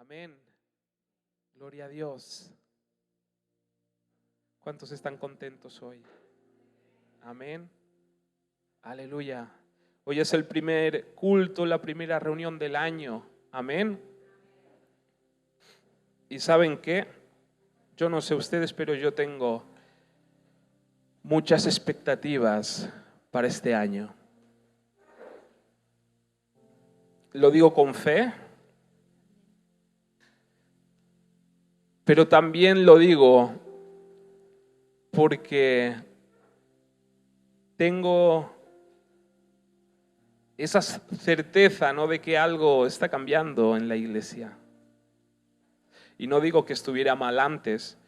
Amén. Gloria a Dios. ¿Cuántos están contentos hoy? Amén. Aleluya. Hoy es el primer culto, la primera reunión del año. Amén. ¿Y saben qué? Yo no sé ustedes, pero yo tengo muchas expectativas para este año. Lo digo con fe, pero también lo digo porque tengo esa certeza, ¿no?, de que algo está cambiando en la iglesia. Y no digo que estuviera mal antes,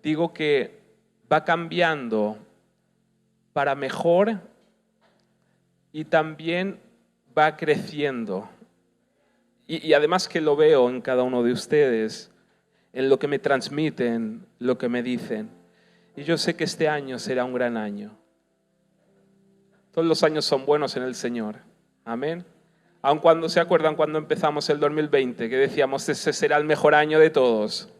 digo que va cambiando para mejor y también va creciendo. Y además que lo veo en cada uno de ustedes, en lo que me transmiten, lo que me dicen. Y yo sé que este año será un gran año. Todos los años son buenos en el Señor. Amén. Aun cuando se acuerdan cuando empezamos el 2020, que decíamos ese será el mejor año de todos.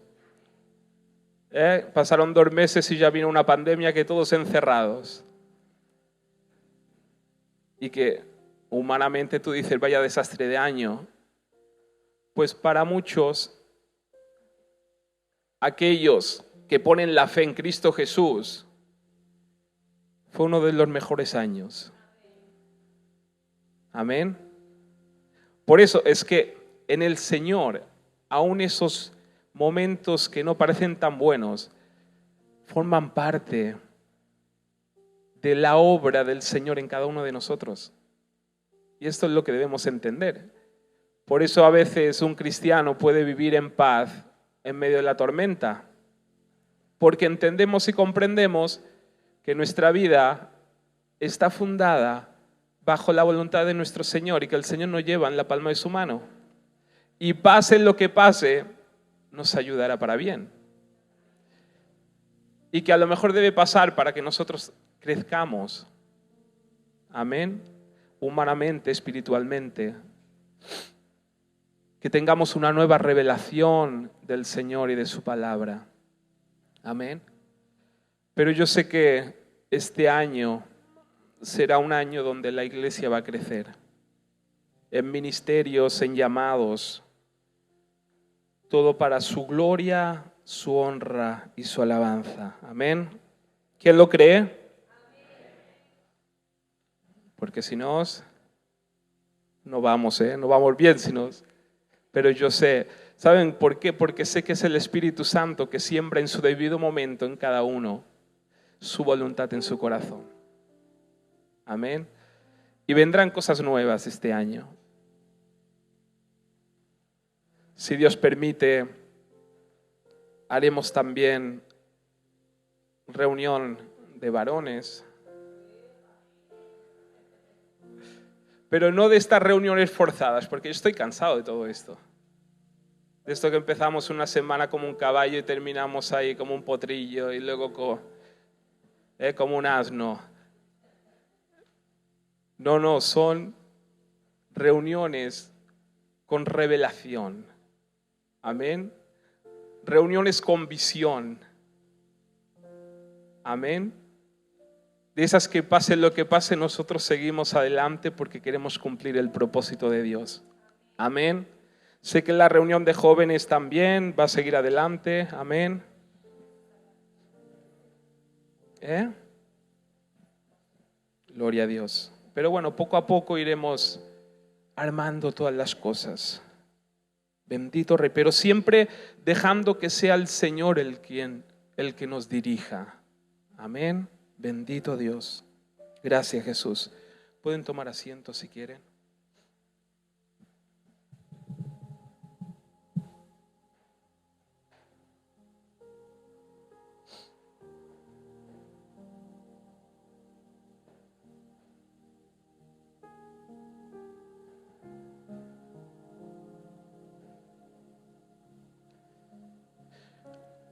Pasaron 2 meses y ya vino una pandemia, que todos encerrados. Y que humanamente tú dices, vaya desastre de año. Pues para muchos, aquellos que ponen la fe en Cristo Jesús, fue uno de los mejores años. Amén. Por eso es que en el Señor, aún esos momentos que no parecen tan buenos, forman parte de la obra del Señor en cada uno de nosotros. Y esto es lo que debemos entender. Por eso a veces un cristiano puede vivir en paz en medio de la tormenta, porque entendemos y comprendemos que nuestra vida está fundada bajo la voluntad de nuestro Señor y que el Señor nos lleva en la palma de su mano. Y pase lo que pase, nos ayudará para bien. Y que a lo mejor debe pasar para que nosotros crezcamos. Amén. Humanamente, espiritualmente. Que tengamos una nueva revelación del Señor y de su palabra. Amén. Pero yo sé que este año será un año donde la iglesia va a crecer. En ministerios, en llamados. Todo para su gloria, su honra y su alabanza. Amén. ¿Quién lo cree? Porque si no vamos, no vamos bien si no. Pero yo sé, ¿saben por qué? Porque sé que es el Espíritu Santo que siembra en su debido momento en cada uno su voluntad en su corazón. Amén. Y vendrán cosas nuevas este año. Si Dios permite, haremos también reunión de varones. Pero no de estas reuniones forzadas, porque yo estoy cansado de todo esto. De esto que empezamos una semana como un caballo y terminamos ahí como un potrillo y luego como un asno. No, son reuniones con revelación. Amén. Reuniones con visión. Amén. De esas que pase lo que pase, nosotros seguimos adelante porque queremos cumplir el propósito de Dios. Amén. Sé que la reunión de jóvenes también va a seguir adelante. Amén. Gloria a Dios. Pero bueno, poco a poco iremos armando todas las cosas. Bendito Rey, pero siempre dejando que sea el Señor el que nos dirija. Amén. Bendito Dios. Gracias, Jesús. Pueden tomar asiento si quieren.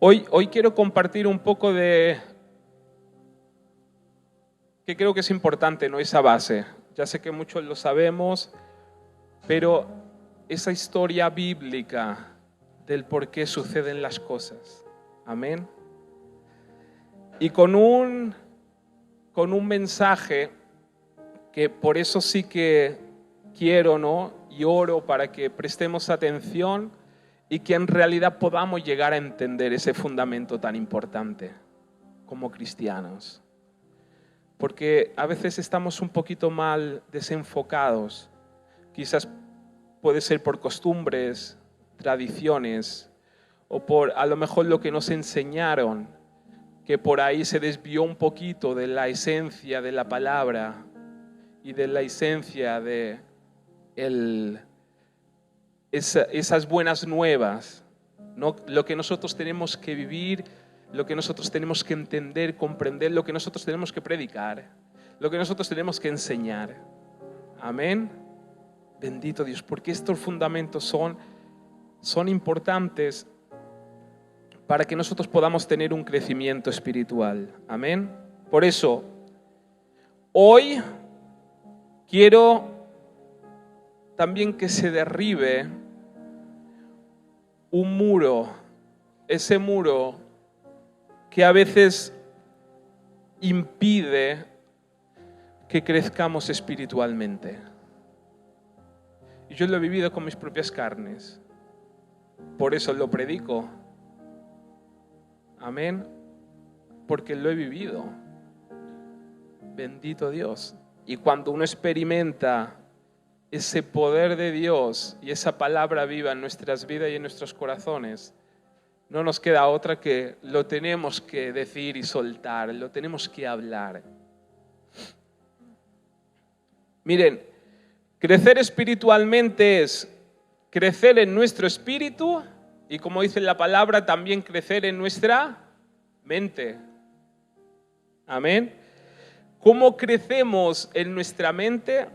Hoy quiero compartir un poco de que creo que es importante, ¿no?, esa base. Ya sé que muchos lo sabemos, pero esa historia bíblica del por qué suceden las cosas. Amén. Y con un mensaje que por eso sí que quiero, ¿no? Y oro para que prestemos atención y que en realidad podamos llegar a entender ese fundamento tan importante como cristianos. Porque a veces estamos un poquito mal desenfocados. Quizás puede ser por costumbres, tradiciones, o por a lo mejor lo que nos enseñaron, que por ahí se desvió un poquito de la esencia de la palabra y de la esencia de esas buenas nuevas, ¿no? Lo que nosotros tenemos que vivir, lo que nosotros tenemos que entender, comprender, lo que nosotros tenemos que predicar, lo que nosotros tenemos que enseñar. Amén. Bendito Dios, porque estos fundamentos son importantes para que nosotros podamos tener un crecimiento espiritual. Amén. Por eso, hoy quiero también que se derribe un muro, ese muro que a veces impide que crezcamos espiritualmente. Y yo lo he vivido con mis propias carnes, por eso lo predico. Amén, porque lo he vivido. Bendito Dios. Y cuando uno experimenta ese poder de Dios y esa palabra viva en nuestras vidas y en nuestros corazones, no nos queda otra que lo tenemos que decir y soltar, lo tenemos que hablar. Miren, crecer espiritualmente es crecer en nuestro espíritu y, como dice la palabra, también crecer en nuestra mente. Amén. ¿Cómo crecemos en nuestra mente?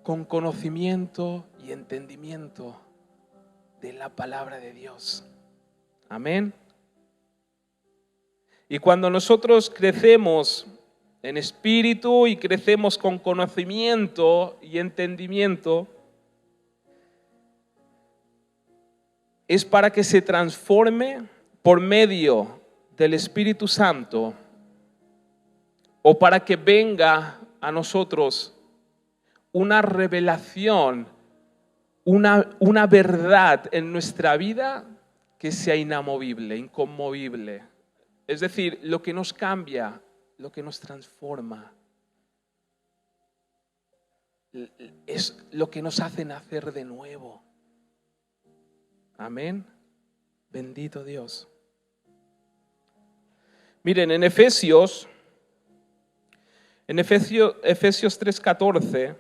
Con conocimiento y entendimiento de la palabra de Dios. Amén. Y cuando nosotros crecemos en espíritu y crecemos con conocimiento y entendimiento, es para que se transforme por medio del Espíritu Santo o para que venga a nosotros una revelación, una verdad en nuestra vida que sea inamovible, inconmovible. Es decir, lo que nos cambia, lo que nos transforma, es lo que nos hace nacer de nuevo. Amén. Bendito Dios. Miren, en Efesios 3:14,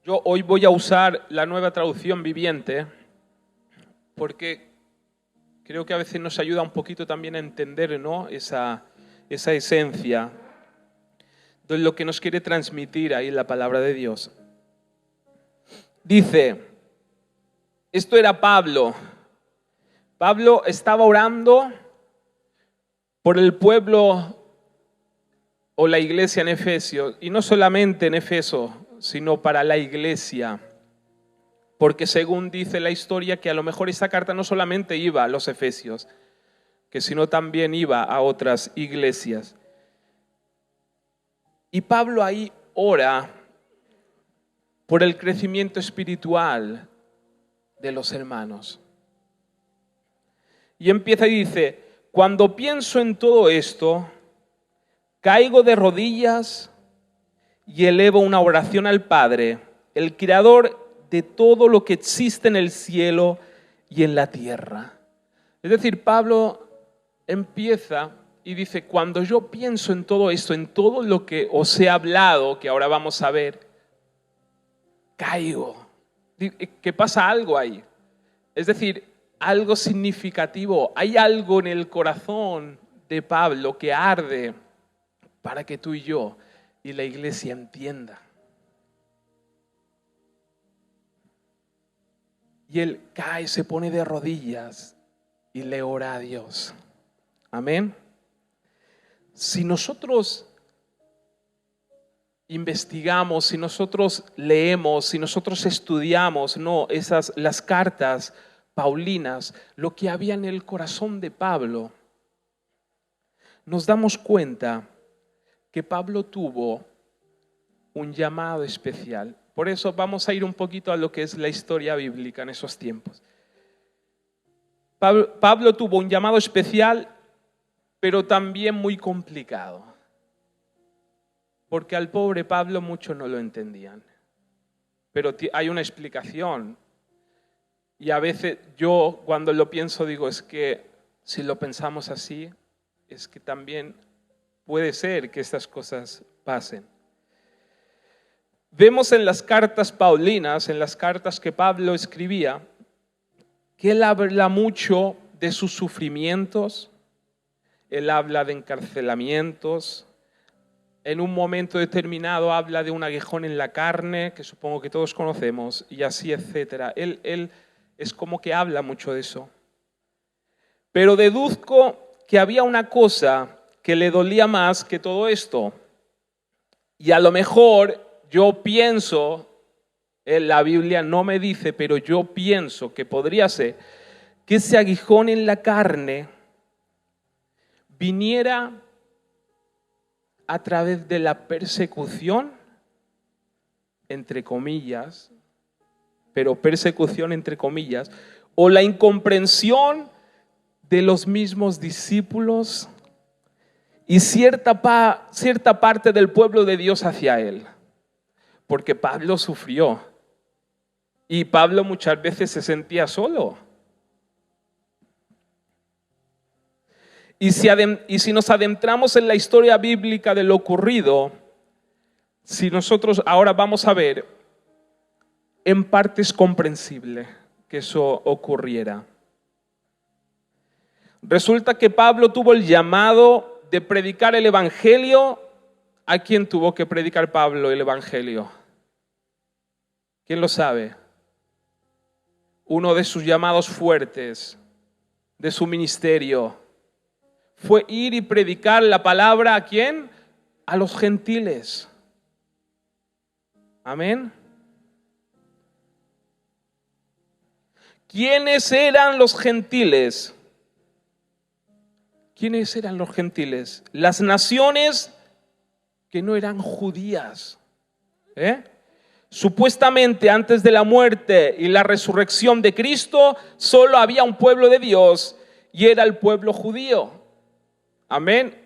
yo hoy voy a usar la Nueva Traducción Viviente porque creo que a veces nos ayuda un poquito también a entender, ¿no? esa esencia de lo que nos quiere transmitir ahí la palabra de Dios. Dice, esto era Pablo. Pablo estaba orando por el pueblo o la iglesia en Efesios, y no solamente en Efeso, sino para la iglesia. Porque según dice la historia, que a lo mejor esa carta no solamente iba a los efesios, que sino también iba a otras iglesias. Y Pablo ahí ora por el crecimiento espiritual de los hermanos. Y empieza y dice, cuando pienso en todo esto, caigo de rodillas y elevo una oración al Padre, el Creador de todo lo que existe en el cielo y en la tierra. Es decir, Pablo empieza y dice, cuando yo pienso en todo esto, en todo lo que os he hablado, que ahora vamos a ver, caigo. Que pasa algo ahí. Es decir, algo significativo. Hay algo en el corazón de Pablo que arde para que tú y yo y la iglesia entienda. Y él cae, se pone de rodillas y le ora a Dios. Amén. Si nosotros investigamos, si nosotros leemos, si nosotros estudiamos, las cartas paulinas, lo que había en el corazón de Pablo, nos damos cuenta que Pablo tuvo un llamado especial. Por eso vamos a ir un poquito a lo que es la historia bíblica en esos tiempos. Pablo tuvo un llamado especial, pero también muy complicado. Porque al pobre Pablo muchos no lo entendían. Pero hay una explicación. Y a veces yo cuando lo pienso digo, es que si lo pensamos así, es que también puede ser que estas cosas pasen. Vemos en las cartas paulinas, en las cartas que Pablo escribía, que él habla mucho de sus sufrimientos, él habla de encarcelamientos, en un momento determinado habla de un aguijón en la carne, que supongo que todos conocemos, y así, etcétera. Él es como que habla mucho de eso. Pero deduzco que había una cosa que le dolía más que todo esto. Y a lo mejor yo pienso, la Biblia no me dice, pero yo pienso que podría ser que ese aguijón en la carne viniera a través de la persecución, entre comillas, pero persecución entre comillas, o la incomprensión de los mismos discípulos y cierta parte del pueblo de Dios hacia él. Porque Pablo sufrió y Pablo muchas veces se sentía solo. Y si nos adentramos en la historia bíblica de lo ocurrido, si nosotros ahora vamos a ver, en parte es comprensible que eso ocurriera. Resulta que Pablo tuvo el llamado de predicar el evangelio. ¿A quién tuvo que predicar Pablo el evangelio? ¿Quién lo sabe? Uno de sus llamados fuertes de su ministerio fue ir y predicar la palabra ¿a quién? A los gentiles. Amén. ¿Quiénes eran los gentiles? ¿Quiénes eran los gentiles? Las naciones que no eran judías. Supuestamente antes de la muerte y la resurrección de Cristo, solo había un pueblo de Dios y era el pueblo judío. Amén.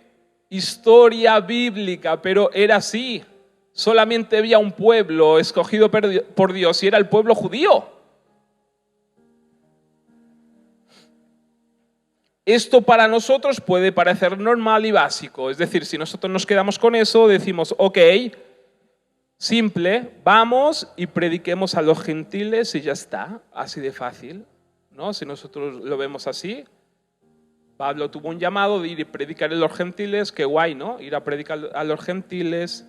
Historia bíblica, pero era así. Solamente había un pueblo escogido por Dios y era el pueblo judío. Esto para nosotros puede parecer normal y básico. Es decir, si nosotros nos quedamos con eso, decimos, ok, simple, vamos y prediquemos a los gentiles y ya está. Así de fácil, ¿no? Si nosotros lo vemos así. Pablo tuvo un llamado de ir y predicar a los gentiles, qué guay, ¿no? Ir a predicar a los gentiles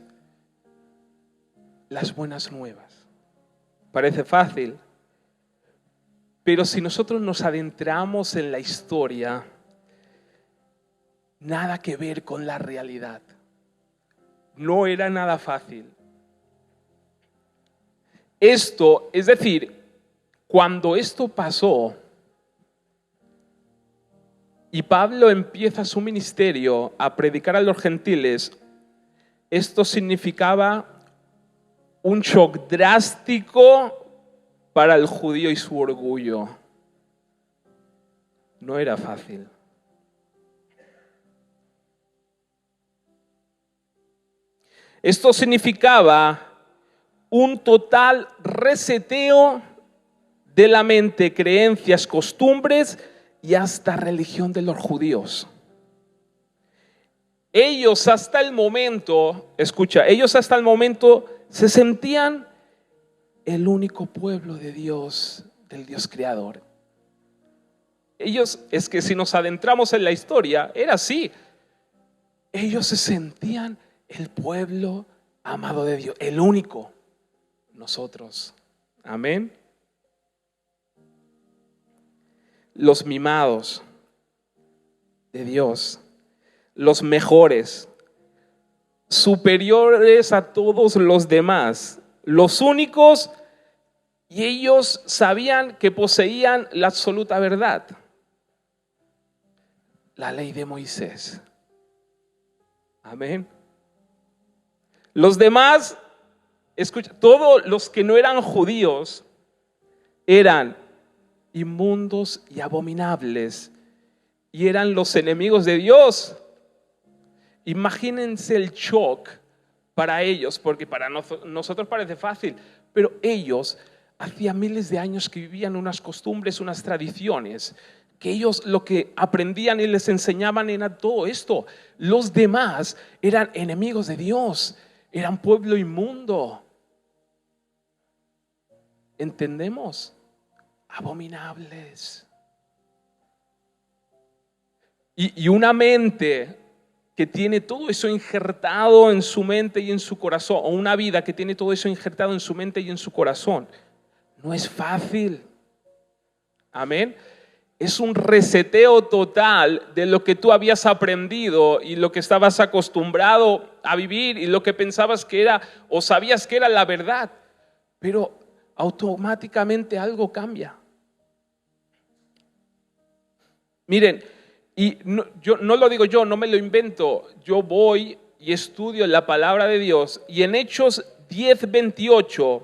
las buenas nuevas. Parece fácil. Pero si nosotros nos adentramos en la historia, nada que ver con la realidad. No era nada fácil. Esto, es decir, cuando esto pasó y Pablo empieza su ministerio a predicar a los gentiles, esto significaba un shock drástico para el judío y su orgullo. No era fácil. Esto significaba un total reseteo de la mente, creencias, costumbres y hasta religión de los judíos. Ellos hasta el momento se sentían el único pueblo de Dios, del Dios creador. Es que si nos adentramos en la historia, era así. Ellos se sentían el pueblo amado de Dios, el único. Nosotros. Amén. los mimados de Dios, los mejores, superiores a todos los demás, los únicos, y ellos sabían que poseían la absoluta verdad. La ley de Moisés. Amén. Los demás, escucha, todos los que no eran judíos eran inmundos y abominables y eran los enemigos de Dios. Imagínense el shock para ellos, porque para nosotros parece fácil, pero ellos hacía miles de años que vivían unas costumbres, unas tradiciones, que ellos lo que aprendían y les enseñaban era todo esto. Los demás eran enemigos de Dios, eran pueblo inmundo. ¿Entendemos? Abominables. Y una mente que tiene todo eso injertado en su mente y en su corazón, o una vida que tiene todo eso injertado en su mente y en su corazón, no es fácil. Amén. Es un reseteo total de lo que tú habías aprendido y lo que estabas acostumbrado a vivir y lo que pensabas que era o sabías que era la verdad, pero automáticamente algo cambia. Miren, y yo no lo digo yo, no me lo invento, yo voy y estudio la palabra de Dios y en Hechos 10:28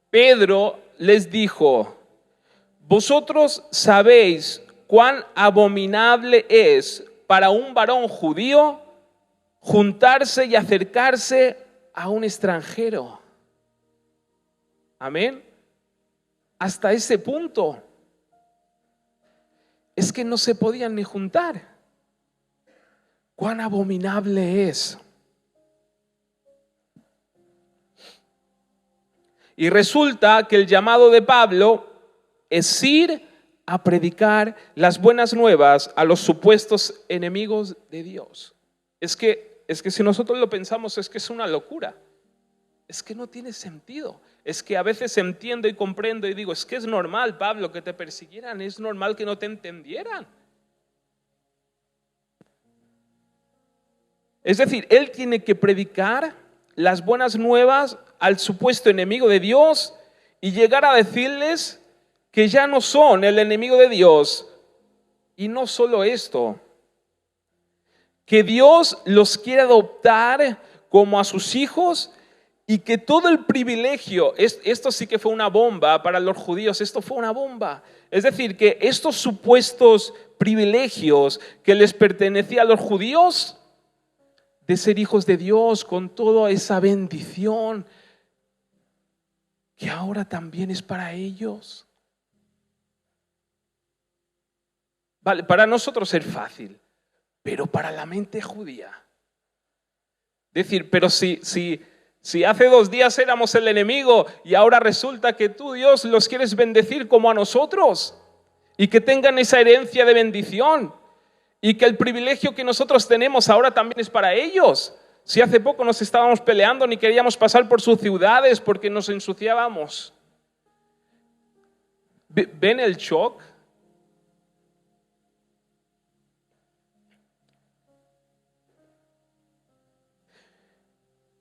Pedro les dijo: vosotros sabéis cuán abominable es para un varón judío juntarse y acercarse a un extranjero. Amén. Hasta ese punto. Es que no se podían ni juntar. Cuán abominable es. Y resulta que el llamado de Pablo es ir a predicar las buenas nuevas a los supuestos enemigos de Dios. Es que si nosotros lo pensamos es que es una locura. Es que no tiene sentido. Es que a veces entiendo y comprendo y digo, es que es normal, Pablo, que te persiguieran, es normal que no te entendieran. Es decir, él tiene que predicar las buenas nuevas al supuesto enemigo de Dios y llegar a decirles que ya no son el enemigo de Dios. Y no solo esto, que Dios los quiere adoptar como a sus hijos y que todo el privilegio, esto sí que fue una bomba para los judíos, esto fue una bomba. Es decir, que estos supuestos privilegios que les pertenecían a los judíos de ser hijos de Dios con toda esa bendición, que ahora también es para ellos. Vale, para nosotros es fácil, pero para la mente judía. Decir, pero si hace 2 días éramos el enemigo y ahora resulta que tú, Dios, los quieres bendecir como a nosotros y que tengan esa herencia de bendición y que el privilegio que nosotros tenemos ahora también es para ellos. Si hace poco nos estábamos peleando ni queríamos pasar por sus ciudades porque nos ensuciábamos. ¿Ven el shock?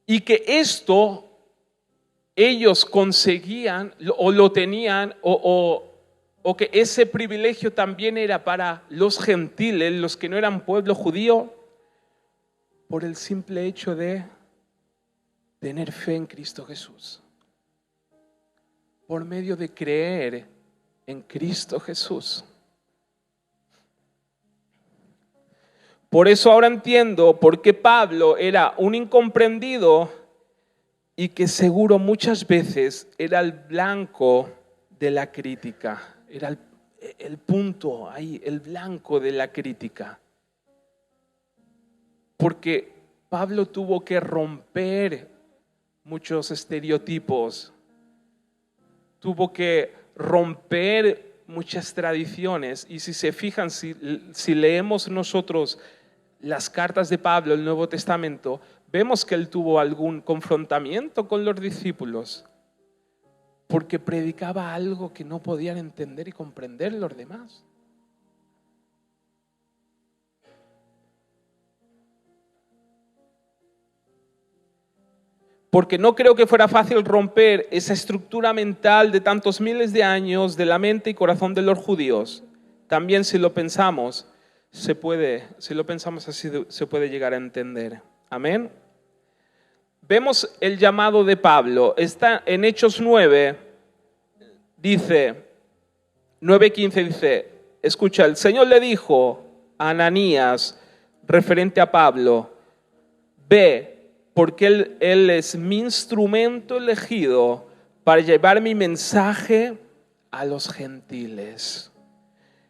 Y que esto ellos conseguían o lo tenían o que ese privilegio también era para los gentiles, los que no eran pueblo judío, por el simple hecho de tener fe en Cristo Jesús. Por medio de creer en Cristo Jesús. Por eso ahora entiendo por qué Pablo era un incomprendido y que seguro muchas veces era el blanco de la crítica. Era el punto ahí, el blanco de la crítica. Porque Pablo tuvo que romper muchos estereotipos. Tuvo que romper muchas tradiciones. Y si se fijan, si leemos nosotros las cartas de Pablo, el Nuevo Testamento, vemos que él tuvo algún confrontamiento con los discípulos porque predicaba algo que no podían entender y comprender los demás. porque no creo que fuera fácil romper esa estructura mental de tantos miles de años de la mente y corazón de los judíos. También si lo pensamos así, se puede llegar a entender. Amén. Vemos el llamado de Pablo. Está en Hechos 9, dice, 9:15 dice, escucha, el Señor le dijo a Ananías, referente a Pablo, ve, porque él es mi instrumento elegido para llevar mi mensaje a los gentiles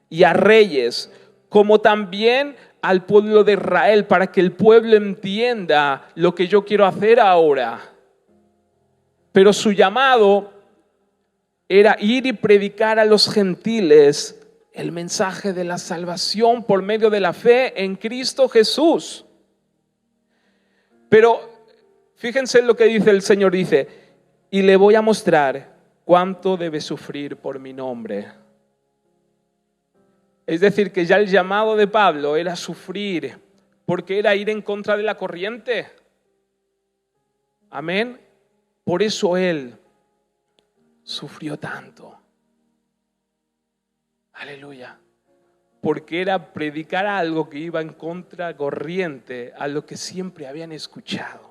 y a reyes, como también al pueblo de Israel, para que el pueblo entienda lo que yo quiero hacer ahora. Pero su llamado era ir y predicar a los gentiles el mensaje de la salvación por medio de la fe en Cristo Jesús. Pero fíjense lo que dice el Señor, dice, y le voy a mostrar cuánto debe sufrir por mi nombre. Es decir, que ya el llamado de Pablo era sufrir, porque era ir en contra de la corriente. Amén. Por eso él sufrió tanto. Aleluya. Porque era predicar algo que iba en contra corriente a lo que siempre habían escuchado.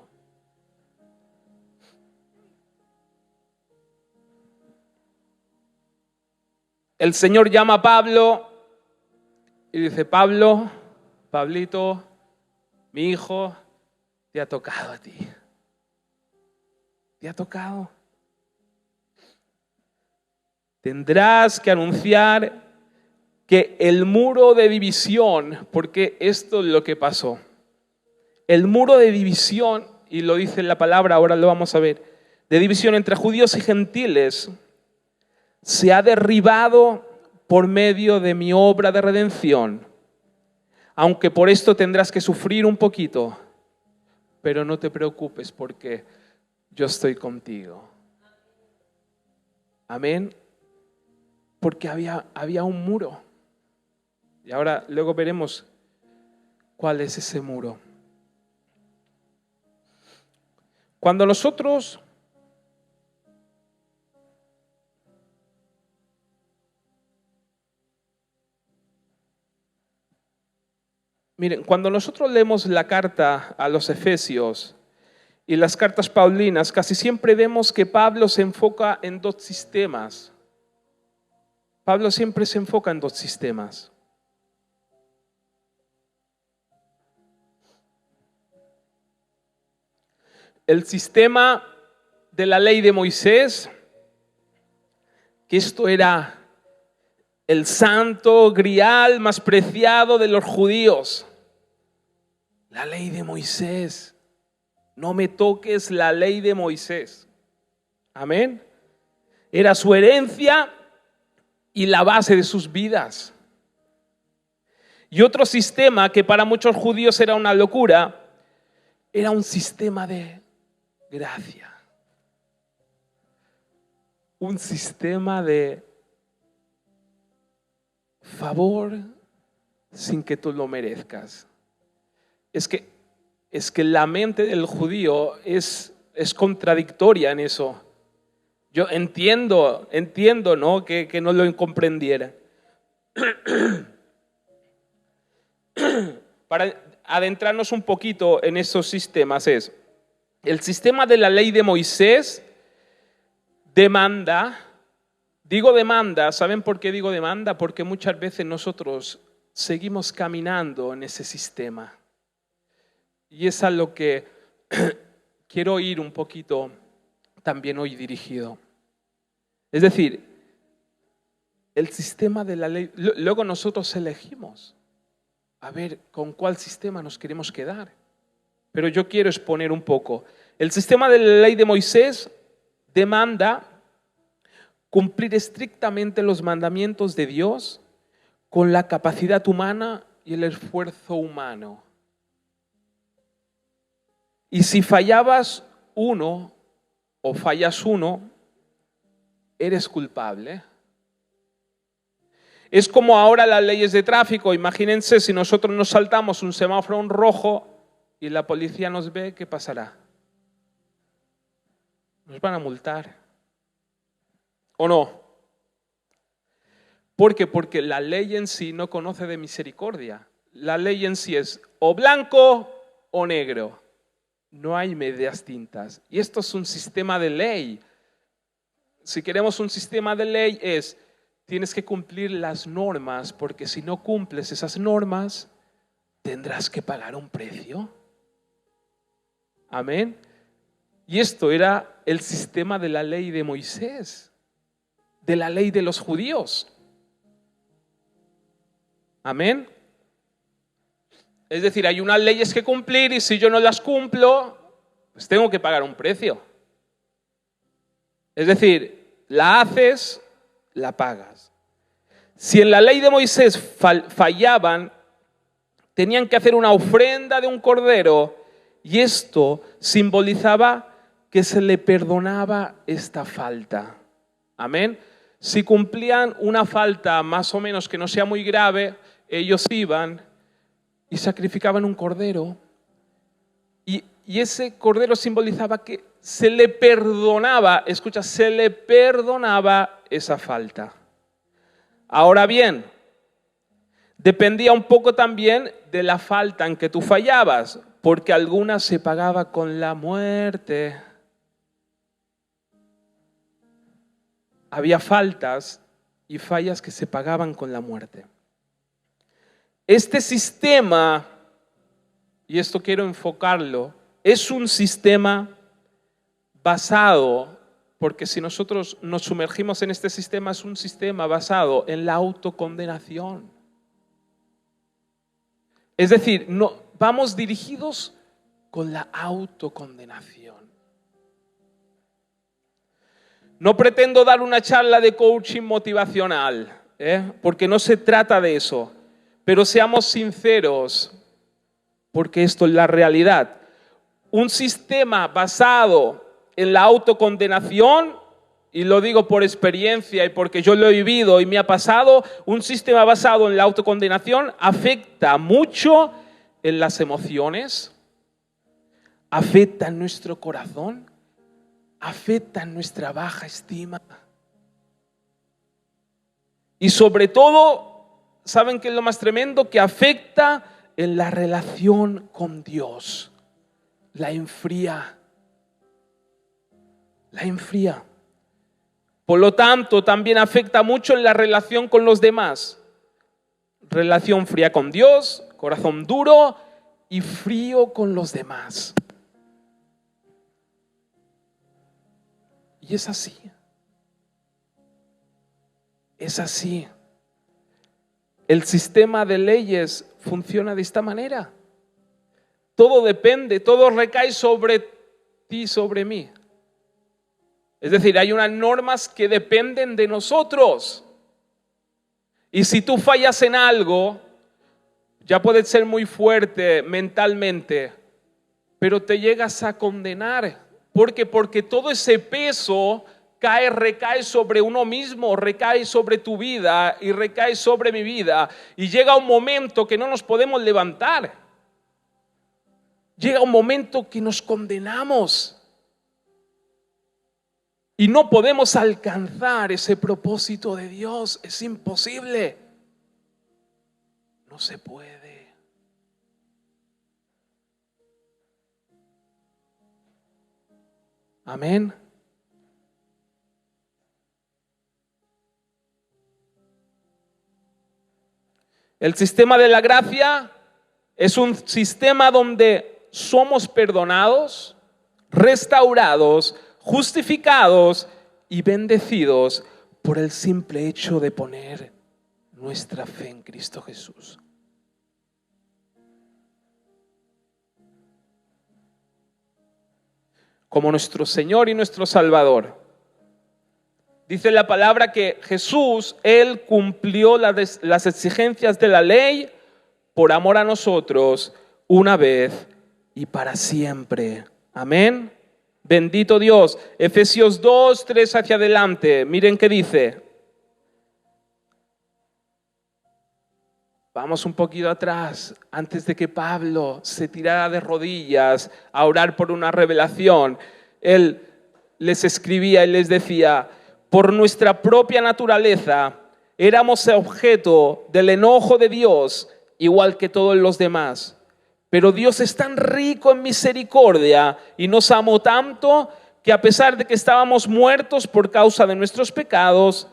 El Señor llama a Pablo y dice, Pablito, mi hijo, te ha tocado a ti. Te ha tocado. Tendrás que anunciar que el muro de división, porque esto es lo que pasó. El muro de división, y lo dice la palabra, ahora lo vamos a ver, de división entre judíos y gentiles, se ha derribado por medio de mi obra de redención. Aunque por esto tendrás que sufrir un poquito, pero no te preocupes porque yo estoy contigo. Amén. Porque había un muro. Y ahora luego veremos cuál es ese muro. Cuando nosotros leemos la carta a los Efesios y las cartas paulinas, casi siempre vemos que Pablo se enfoca en dos sistemas. Pablo siempre se enfoca en dos sistemas. El sistema de la ley de Moisés, que esto era el santo grial más preciado de los judíos. La ley de Moisés. No me toques la ley de Moisés. Amén. Era su herencia y la base de sus vidas. Y otro sistema que para muchos judíos era una locura, era un sistema de gracia. Un sistema de favor sin que tú lo merezcas. Es que la mente del judío es contradictoria en eso. Yo entiendo, ¿no? Que no lo comprendiera. Para adentrarnos un poquito en esos sistemas es, el sistema de la ley de Moisés demanda, ¿saben por qué digo demanda? Porque muchas veces nosotros seguimos caminando en ese sistema. Y es a lo que quiero ir un poquito también hoy dirigido. Es decir, el sistema de la ley, luego nosotros elegimos a ver con cuál sistema nos queremos quedar. Pero yo quiero exponer un poco. El sistema de la ley de Moisés demanda cumplir estrictamente los mandamientos de Dios con la capacidad humana y el esfuerzo humano. Y si fallabas uno o fallas uno, eres culpable. Es como ahora las leyes de tráfico. Imagínense si nosotros nos saltamos un semáforo en rojo y la policía nos ve, ¿qué pasará? nos van a multar. ¿O no? ¿Por qué? Porque la ley en sí no conoce de misericordia. La ley en sí es o blanco o negro. No hay medias tintas. Y esto es un sistema de ley. Si queremos un sistema de ley tienes que cumplir las normas, porque si no cumples esas normas, tendrás que pagar un precio. Amén. Y esto era el sistema de la ley de Moisés, de la ley de los judíos. Amén. Es decir, hay unas leyes que cumplir y si yo no las cumplo, pues tengo que pagar un precio. Es decir, la haces, la pagas. Si en la ley de Moisés fallaban, tenían que hacer una ofrenda de un cordero y esto simbolizaba que se le perdonaba esta falta. Amén. Si cumplían una falta más o menos que no sea muy grave, ellos iban y sacrificaban un cordero y ese cordero simbolizaba que se le perdonaba, escucha, se le perdonaba esa falta. Ahora bien, dependía un poco también de la falta en que tú fallabas, porque algunas se pagaba con la muerte. Había faltas y fallas que se pagaban con la muerte. Este sistema, y esto quiero enfocarlo, es un sistema basado, porque si nosotros nos sumergimos en este sistema, es un sistema basado en la autocondenación. Es decir, vamos dirigidos con la autocondenación. No pretendo dar una charla de coaching motivacional, porque no se trata de eso, pero seamos sinceros, porque esto es la realidad. Un sistema basado en la autocondenación, y lo digo por experiencia y porque yo lo he vivido y me ha pasado, un sistema basado en la autocondenación afecta mucho en las emociones, afecta en nuestro corazón, afecta en nuestra baja estima. Y sobre todo, ¿saben qué es lo más tremendo? Que afecta en la relación con Dios. La enfría. La enfría. Por lo tanto, también afecta mucho en la relación con los demás. Relación fría con Dios, corazón duro y frío con los demás. Y es así. Es así. El sistema de leyes funciona de esta manera. Todo depende, todo recae sobre ti, sobre mí. Es decir, hay unas normas que dependen de nosotros. Y si tú fallas en algo, ya puedes ser muy fuerte mentalmente, pero te llegas a condenar. ¿Por qué? Porque todo ese peso recae sobre uno mismo, recae sobre tu vida y recae sobre mi vida. Y llega un momento que no nos podemos levantar. Llega un momento que nos condenamos. Y no podemos alcanzar ese propósito de Dios. Es imposible. No se puede. Amén. El sistema de la gracia es un sistema donde somos perdonados, restaurados, justificados y bendecidos por el simple hecho de poner nuestra fe en Cristo Jesús. Como nuestro Señor y nuestro Salvador. Dice la palabra que Jesús, Él cumplió las exigencias de la ley por amor a nosotros una vez y para siempre. Amén. Bendito Dios. Efesios 2, 3 hacia adelante. Miren qué dice. Vamos un poquito atrás, antes de que Pablo se tirara de rodillas a orar por una revelación. Él les escribía y les decía: por nuestra propia naturaleza éramos objeto del enojo de Dios, igual que todos los demás. Pero Dios es tan rico en misericordia y nos amó tanto que, a pesar de que estábamos muertos por causa de nuestros pecados,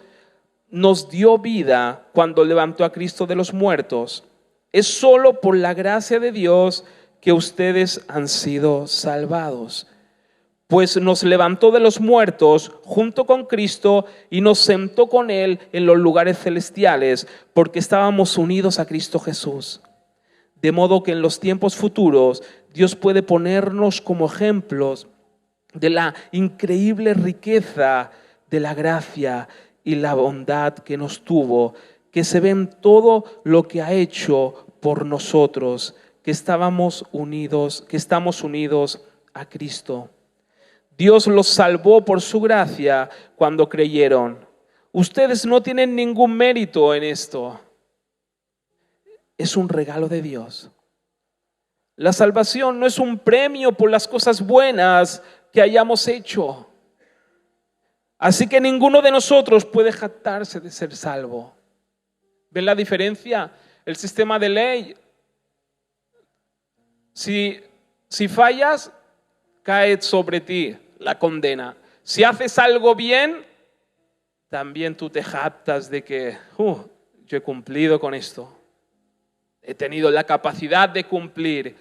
nos dio vida cuando levantó a Cristo de los muertos. Es solo por la gracia de Dios que ustedes han sido salvados. Pues nos levantó de los muertos junto con Cristo y nos sentó con Él en los lugares celestiales, porque estábamos unidos a Cristo Jesús. De modo que en los tiempos futuros Dios puede ponernos como ejemplos de la increíble riqueza de la gracia y la bondad que nos tuvo, que se ve en todo lo que ha hecho por nosotros, que estamos unidos a Cristo. Dios los salvó por su gracia cuando creyeron. Ustedes no tienen ningún mérito en esto. Es un regalo de Dios. La salvación no es un premio por las cosas buenas que hayamos hecho. Así que ninguno de nosotros puede jactarse de ser salvo. ¿Ven la diferencia? El sistema de ley. Si fallas, cae sobre ti la condena. Si haces algo bien, también tú te jactas de que yo he cumplido con esto. He tenido la capacidad de cumplir.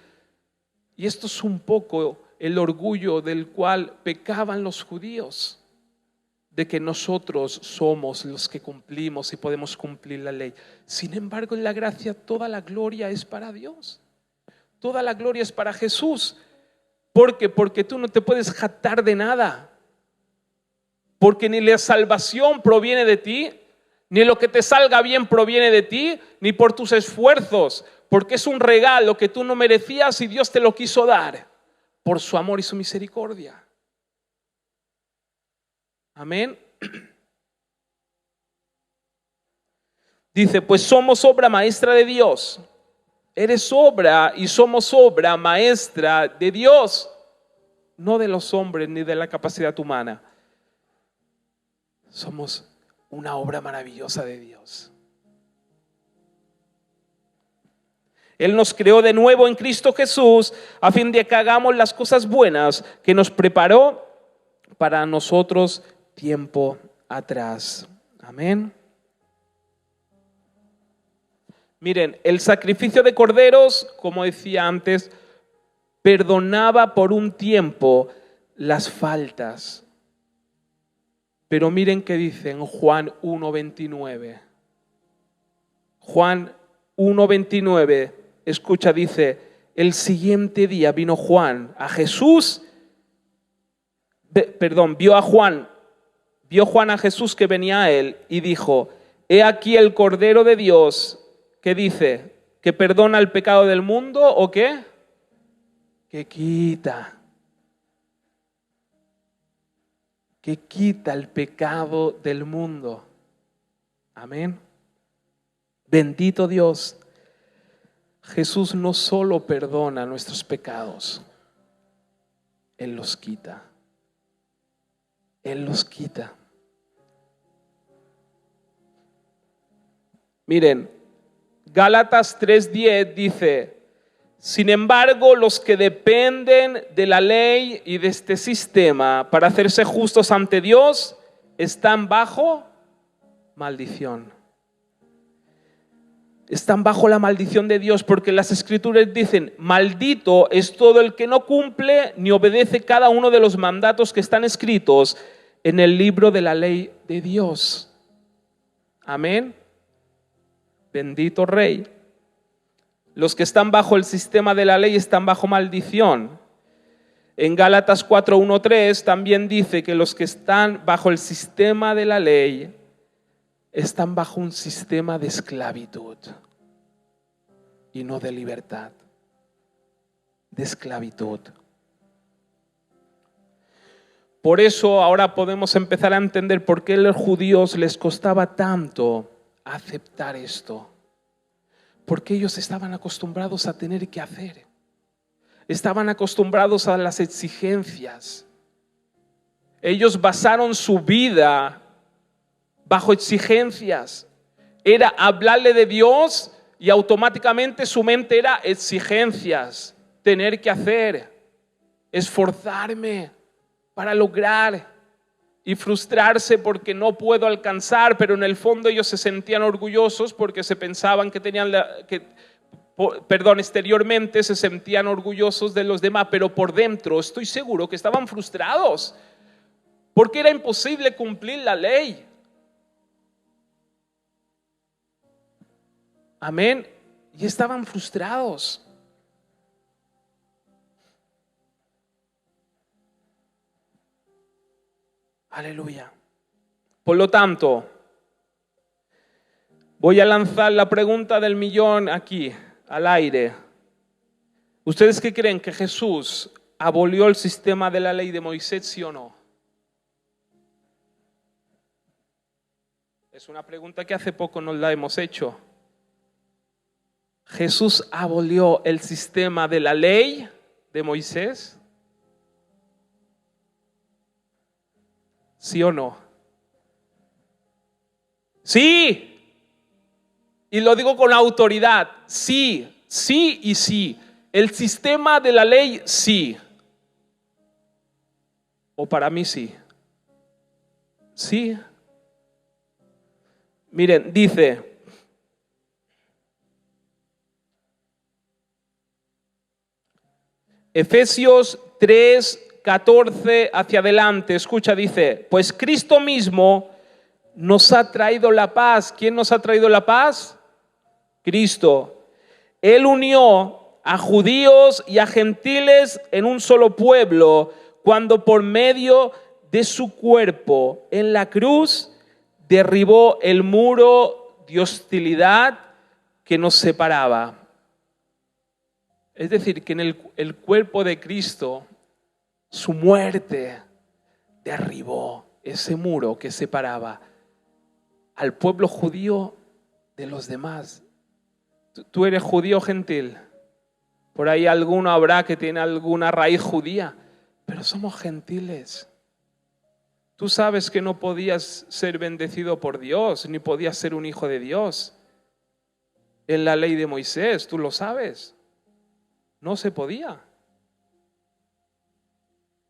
Y esto es un poco el orgullo del cual pecaban los judíos, de que nosotros somos los que cumplimos y podemos cumplir la ley. Sin embargo, en la gracia toda la gloria es para Dios. Toda la gloria es para Jesús. ¿Por qué? Porque tú no te puedes jactar de nada. Porque ni la salvación proviene de ti, ni lo que te salga bien proviene de ti, ni por tus esfuerzos. Porque es un regalo que tú no merecías y Dios te lo quiso dar por su amor y su misericordia. Amén. Dice, pues somos obra maestra de Dios. Eres obra y somos obra maestra de Dios, no de los hombres ni de la capacidad humana. Somos una obra maravillosa de Dios. Él nos creó de nuevo en Cristo Jesús a fin de que hagamos las cosas buenas que nos preparó para nosotros tiempo atrás. Amén. Miren, el sacrificio de corderos, como decía antes, perdonaba por un tiempo las faltas. Pero miren qué dice en Juan 1:29. Juan 1:29, escucha, dice, el siguiente día vino Juan a Jesús, vio Juan a Jesús que venía a él y dijo, he aquí el Cordero de Dios. ¿Qué dice? ¿Que perdona el pecado del mundo o qué? Que quita el pecado del mundo. Amén. Bendito Dios. Jesús no solo perdona nuestros pecados, Él los quita. Él los quita. Miren, Gálatas 3:10 dice, sin embargo, los que dependen de la ley y de este sistema para hacerse justos ante Dios están bajo maldición. Están bajo la maldición de Dios porque las Escrituras dicen, maldito es todo el que no cumple ni obedece cada uno de los mandatos que están escritos en el libro de la ley de Dios. Amén. Bendito Rey. Los que están bajo el sistema de la ley están bajo maldición. En Gálatas 4:1-3 también dice que los que están bajo el sistema de la ley están bajo un sistema de esclavitud y no de libertad, de esclavitud. Por eso ahora podemos empezar a entender por qué a los judíos les costaba tanto aceptar esto. Porque ellos estaban acostumbrados a tener que hacer. Estaban acostumbrados a las exigencias. Ellos basaron su vida bajo exigencias. Era hablarle de Dios y automáticamente su mente era exigencias, tener que hacer, esforzarme para lograr y frustrarse porque no puedo alcanzar, pero en el fondo ellos se sentían orgullosos porque se pensaban que tenían exteriormente se sentían orgullosos de los demás, pero por dentro estoy seguro que estaban frustrados porque era imposible cumplir la ley. Amén. Y estaban frustrados. Aleluya. Por lo tanto, voy a lanzar la pregunta del millón aquí, al aire. ¿Ustedes qué creen? ¿Que Jesús abolió el sistema de la ley de Moisés, sí o no? Es una pregunta que hace poco nos la hemos hecho. ¿Jesús abolió el sistema de la ley de Moisés? ¿Sí o no? Sí. Y lo digo con autoridad. Sí, sí y sí. El sistema de la ley, sí. O para mí sí. Sí. Miren, dice, Efesios 3:14 hacia adelante, escucha, dice, pues Cristo mismo nos ha traído la paz. ¿Quién nos ha traído la paz? Cristo. Él unió a judíos y a gentiles en un solo pueblo, cuando por medio de su cuerpo en la cruz derribó el muro de hostilidad que nos separaba. Es decir, que en el cuerpo de Cristo, su muerte derribó ese muro que separaba al pueblo judío de los demás. ¿Tú eres judío o gentil? Por ahí alguno habrá que tiene alguna raíz judía, pero somos gentiles. Tú sabes que no podías ser bendecido por Dios, ni podías ser un hijo de Dios. En la ley de Moisés, tú lo sabes. No se podía.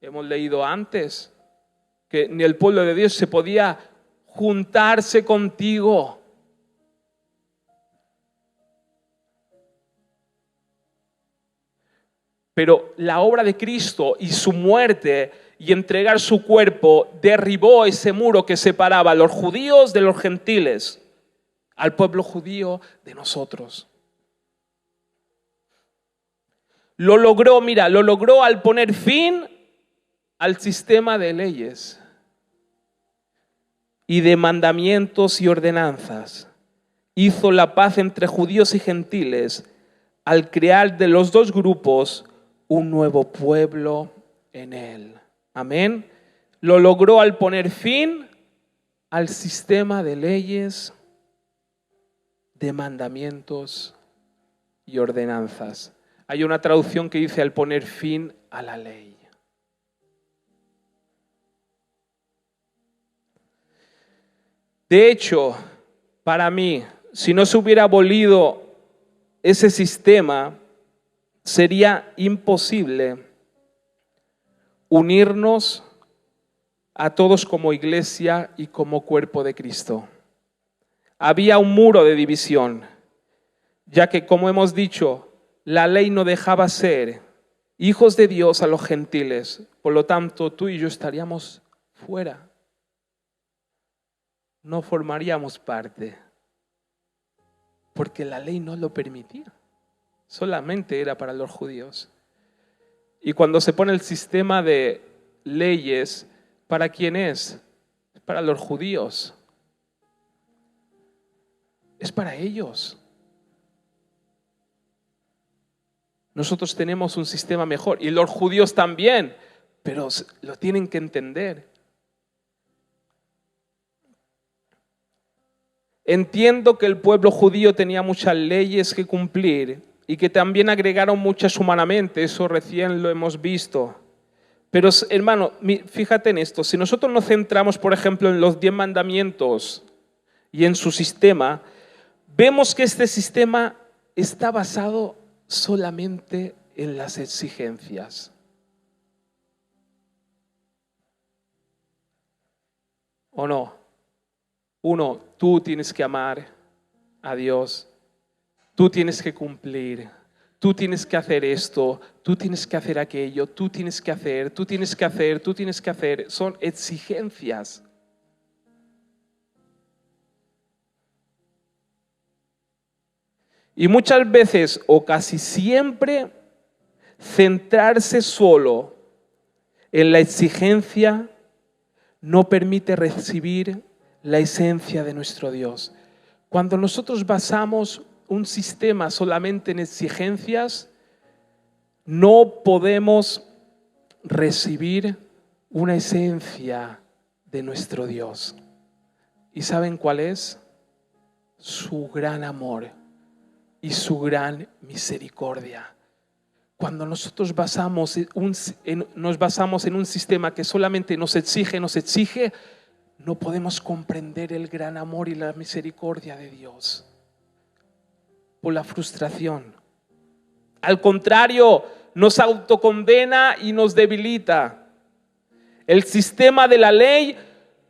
Hemos leído antes que ni el pueblo de Dios se podía juntarse contigo. Pero la obra de Cristo y su muerte y entregar su cuerpo derribó ese muro que separaba a los judíos de los gentiles, al pueblo judío de nosotros. Lo logró al poner fin al sistema de leyes y de mandamientos y ordenanzas. Hizo la paz entre judíos y gentiles al crear de los dos grupos un nuevo pueblo en él. Amén. Lo logró al poner fin al sistema de leyes, de mandamientos y ordenanzas. Hay una traducción que dice al poner fin a la ley. De hecho, para mí, si no se hubiera abolido ese sistema, sería imposible unirnos a todos como iglesia y como cuerpo de Cristo. Había un muro de división, ya que, como hemos dicho, la ley no dejaba ser hijos de Dios a los gentiles. Por lo tanto, tú y yo estaríamos fuera. No formaríamos parte, porque la ley no lo permitía. Solamente era para los judíos. Y cuando se pone el sistema de leyes, ¿para quién es? Para los judíos. Es para ellos. Nosotros tenemos un sistema mejor y los judíos también, pero lo tienen que entender. Entiendo que el pueblo judío tenía muchas leyes que cumplir y que también agregaron muchas humanamente, eso recién lo hemos visto. Pero hermano, fíjate en esto, si nosotros nos centramos, por ejemplo, en los 10 mandamientos y en su sistema, vemos que este sistema está basado solamente en las exigencias. ¿O no? Uno, tú tienes que amar a Dios, tú tienes que cumplir, tú tienes que hacer esto, tú tienes que hacer aquello, tú tienes que hacer, tú tienes que hacer, tú tienes que hacer. Son exigencias. Y muchas veces, o casi siempre, centrarse solo en la exigencia no permite recibir la esencia de nuestro Dios. Cuando nosotros basamos un sistema solamente en exigencias, no podemos recibir una esencia de nuestro Dios. ¿Y saben cuál es? Su gran amor y su gran misericordia. Cuando nosotros nos basamos en un sistema que solamente nos exige, no podemos comprender el gran amor y la misericordia de Dios. Por la frustración. Al contrario, nos autocondena y nos debilita. El sistema de la ley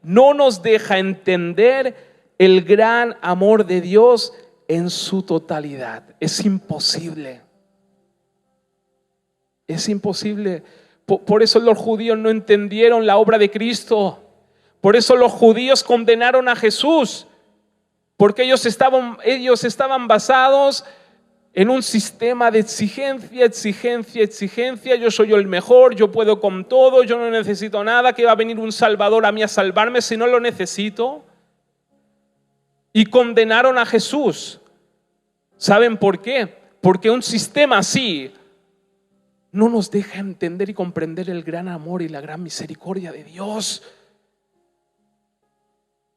no nos deja entender el gran amor de Dios en su totalidad. Es imposible. Es imposible. Por eso los judíos no entendieron la obra de Cristo. Por eso los judíos condenaron a Jesús. Porque ellos estaban basados en un sistema de exigencia. Yo soy el mejor, yo puedo con todo, yo no necesito nada, que va a venir un Salvador a mí a salvarme si no lo necesito. Y condenaron a Jesús. ¿Saben por qué? Porque un sistema así no nos deja entender y comprender el gran amor y la gran misericordia de Dios.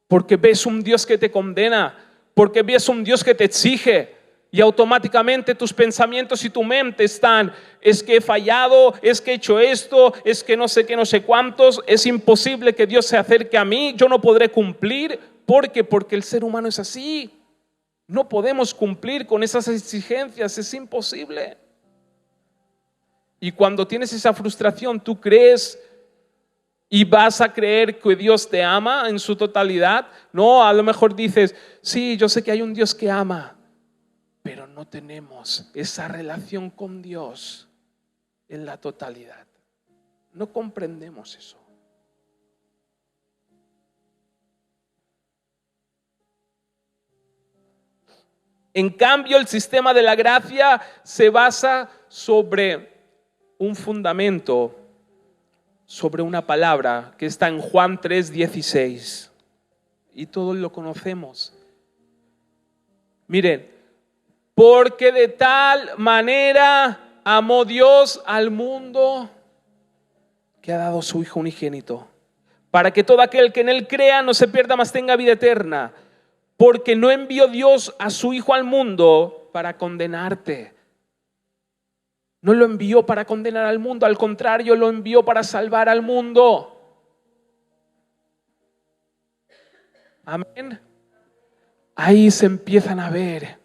Porque ves un Dios que te condena, porque ves un Dios que te exige y automáticamente tus pensamientos y tu mente están: es que he fallado, es que he hecho esto, es que no sé qué, no sé cuántos, es imposible que Dios se acerque a mí, yo no podré cumplir. ¿Por qué? Porque el ser humano es así. No podemos cumplir con esas exigencias, es imposible. Y cuando tienes esa frustración, tú crees y vas a creer que Dios te ama en su totalidad. No, a lo mejor dices: sí, yo sé que hay un Dios que ama, pero no tenemos esa relación con Dios en la totalidad. No comprendemos eso. En cambio, el sistema de la gracia se basa sobre un fundamento, sobre una palabra que está en Juan 3:16 y todos lo conocemos. Miren, porque de tal manera amó Dios al mundo que ha dado su Hijo unigénito, para que todo aquel que en Él crea no se pierda, mas tenga vida eterna. Porque no envió Dios a su Hijo al mundo para condenarte. No lo envió para condenar al mundo, al contrario, lo envió para salvar al mundo. Amén. Ahí se empiezan a ver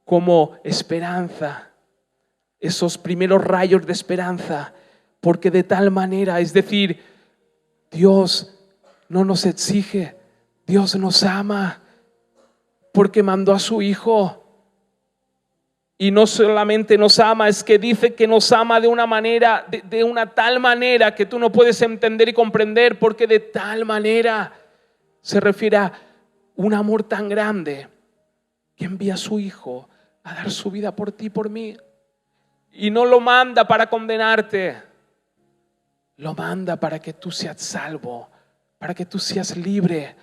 como esperanza, esos primeros rayos de esperanza, porque de tal manera, es decir, Dios no nos exige, Dios nos ama porque mandó a su Hijo. Y no solamente nos ama, es que dice que nos ama de una manera, de una tal manera que tú no puedes entender y comprender, porque de tal manera se refiere a un amor tan grande que envía a su Hijo a dar su vida por ti y por mí. Y no lo manda para condenarte, lo manda para que tú seas salvo, para que tú seas libre,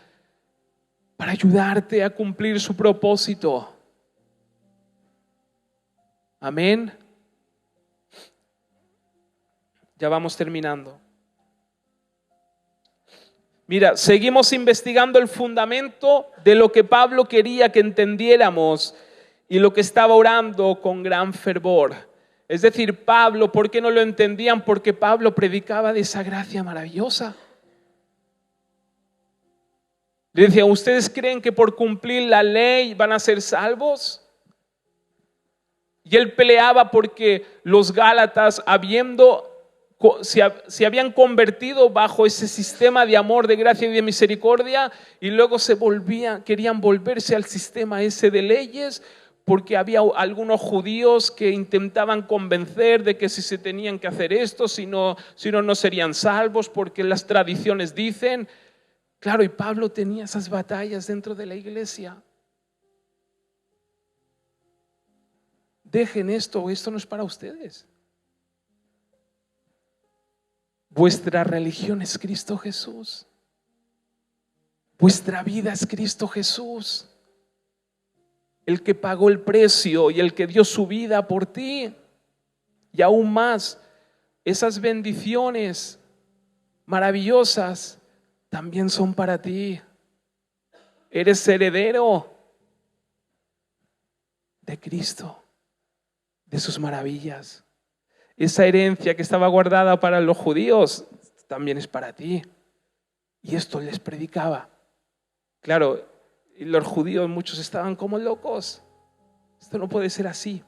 para ayudarte a cumplir su propósito. Amén. Ya vamos terminando. Mira, seguimos investigando el fundamento de lo que Pablo quería que entendiéramos y lo que estaba orando con gran fervor. Es decir, Pablo, ¿por qué no lo entendían? Porque Pablo predicaba de esa gracia maravillosa. Le decía, ¿ustedes creen que por cumplir la ley van a ser salvos? Y él peleaba porque los Gálatas, se habían convertido bajo ese sistema de amor, de gracia y de misericordia, y luego querían volverse al sistema ese de leyes, porque había algunos judíos que intentaban convencer de que si se tenían que hacer esto, si no serían salvos, porque las tradiciones dicen. Claro, y Pablo tenía esas batallas dentro de la iglesia. Dejen esto no es para ustedes. Vuestra religión es Cristo Jesús. Vuestra vida es Cristo Jesús. El que pagó el precio y el que dio su vida por ti. Y aún más, esas bendiciones maravillosas también son para ti. Eres heredero de Cristo, de sus maravillas. Esa herencia que estaba guardada para los judíos también es para ti. Y esto les predicaba. Claro, y los judíos muchos estaban como locos. Esto no puede ser así.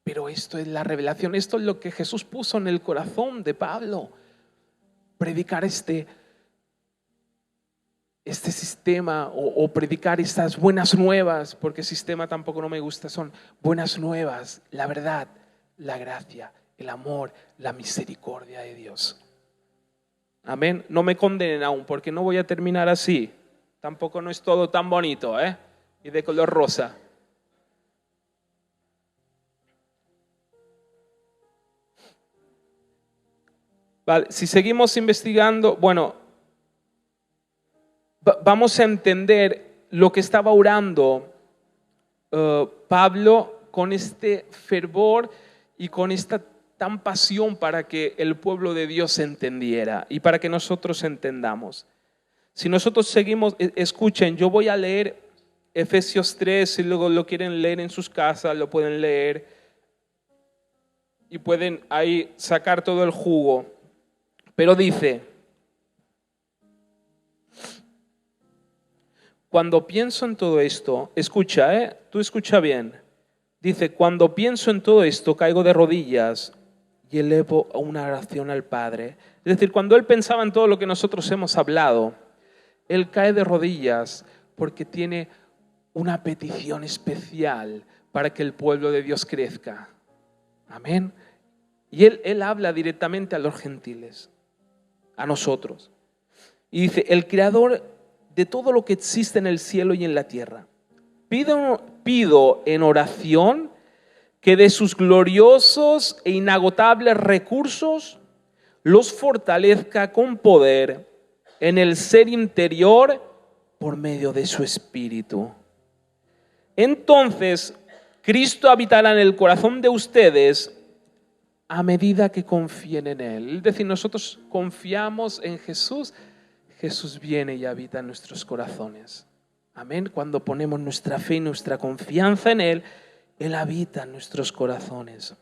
Pero esto es la revelación, esto es lo que Jesús puso en el corazón de Pablo. Predicar este sistema o predicar estas buenas nuevas, porque sistema tampoco no me gusta, son buenas nuevas, la verdad, la gracia, el amor, la misericordia de Dios. Amén. No me condenen aún, porque no voy a terminar así. Tampoco no es todo tan bonito, y de color rosa. Vale, si seguimos investigando, vamos a entender lo que estaba orando Pablo con este fervor y con esta tan pasión para que el pueblo de Dios entendiera y para que nosotros entendamos. Si nosotros seguimos, escuchen, yo voy a leer Efesios 3, si luego lo quieren leer en sus casas, lo pueden leer y pueden ahí sacar todo el jugo. Pero dice: cuando pienso en todo esto, escucha, tú escucha bien. Dice, cuando pienso en todo esto, caigo de rodillas y elevo una oración al Padre. Es decir, cuando él pensaba en todo lo que nosotros hemos hablado, él cae de rodillas porque tiene una petición especial para que el pueblo de Dios crezca. Amén. Y él habla directamente a los gentiles, a nosotros. Y dice, el creador de todo lo que existe en el cielo y en la tierra, pido en oración que de sus gloriosos e inagotables recursos los fortalezca con poder en el ser interior por medio de su Espíritu. Entonces Cristo habitará en el corazón de ustedes a medida que confíen en Él. Es decir, nosotros confiamos en Jesús, Jesús viene y habita en nuestros corazones. Amén. Cuando ponemos nuestra fe y nuestra confianza en Él, Él habita en nuestros corazones.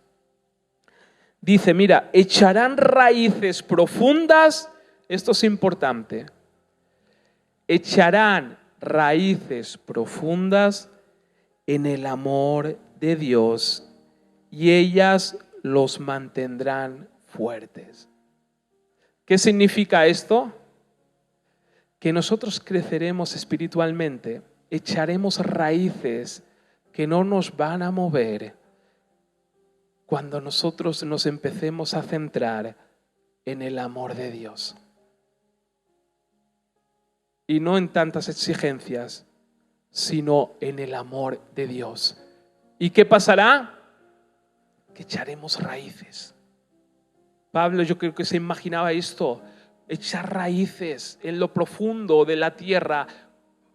Dice, mira, echarán raíces profundas, esto es importante, echarán raíces profundas en el amor de Dios y ellas los mantendrán fuertes. ¿Qué significa esto? Que nosotros creceremos espiritualmente, echaremos raíces que no nos van a mover cuando nosotros nos empecemos a centrar en el amor de Dios y no en tantas exigencias, sino en el amor de Dios. ¿Y qué pasará? Que echaremos raíces. Pablo, yo creo que se imaginaba esto, echar raíces en lo profundo de la tierra,